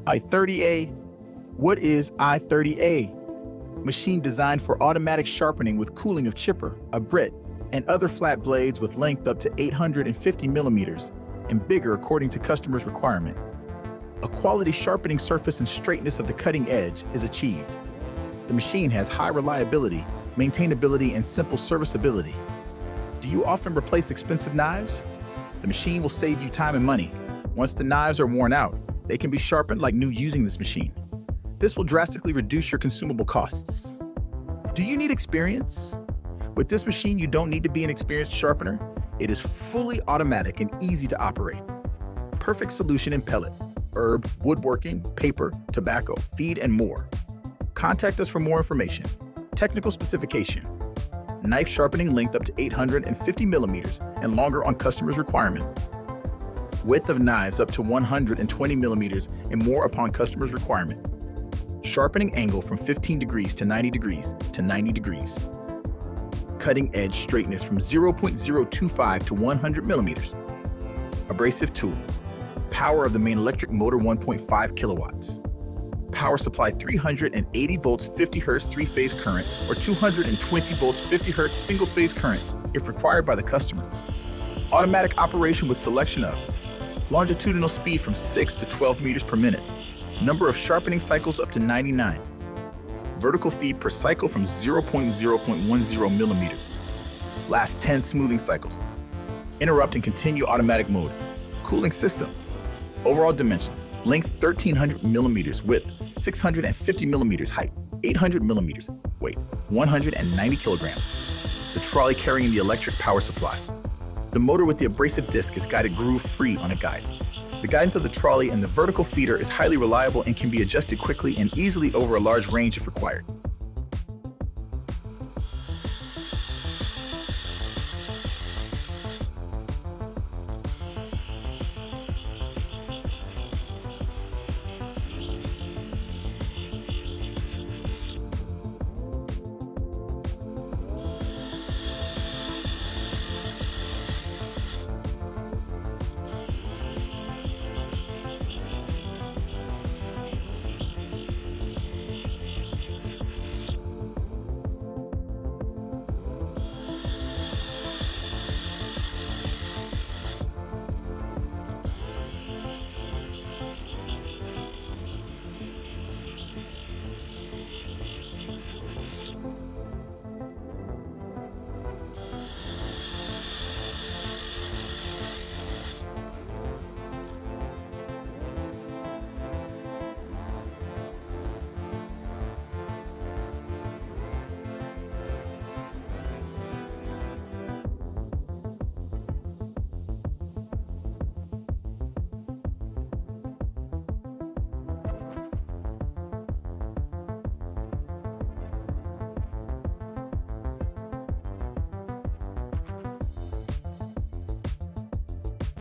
I-30A. What is I-30A? Machine designed for automatic sharpening with cooling of chipper, abriht, and other flat blades with length up to 850 millimeters and bigger according to customer's requirement. A quality sharpening surface and straightness of the cutting edge is achieved. The machine has high reliability, maintainability, and simple serviceability. Do you often replace expensive knives? The machine will save you time and money. Once the knives are worn out, they can be sharpened like new using this machine. This will drastically reduce your consumable costs. Do you need experience? With this machine, you don't need to be an experienced sharpener. It is fully automatic and easy to operate. Perfect solution in pellet, herb, woodworking, paper, tobacco, feed, and more. Contact us for more information. Technical specification: knife sharpening length up to 850 millimeters and longer on customer's requirement. Width of knives up to 120 millimeters and more upon customer's requirement. Sharpening angle from 15 degrees to 90 degrees to 90 degrees. Cutting edge straightness from 0.025 to 100 millimeters. Abrasive tool. Power of the main electric motor 1.5 kilowatts. Power supply 380 volts 50 hertz three-phase current or 220 volts 50 hertz single-phase current if required by the customer. Automatic operation with selection of longitudinal speed from 6 to 12 meters per minute. Number of sharpening cycles up to 99. Vertical feed per cycle from 0.10 millimeters. Last 10 smoothing cycles. Interrupt and continue automatic mode. Cooling system. Overall dimensions: length 1300 millimeters, width 650 millimeters, height 800 millimeters, weight 190 kilograms. The trolley carrying the electric power supply. The motor with the abrasive disc is guided groove-free on a guide. The guidance of the trolley and the vertical feeder is highly reliable and can be adjusted quickly and easily over a large range if required.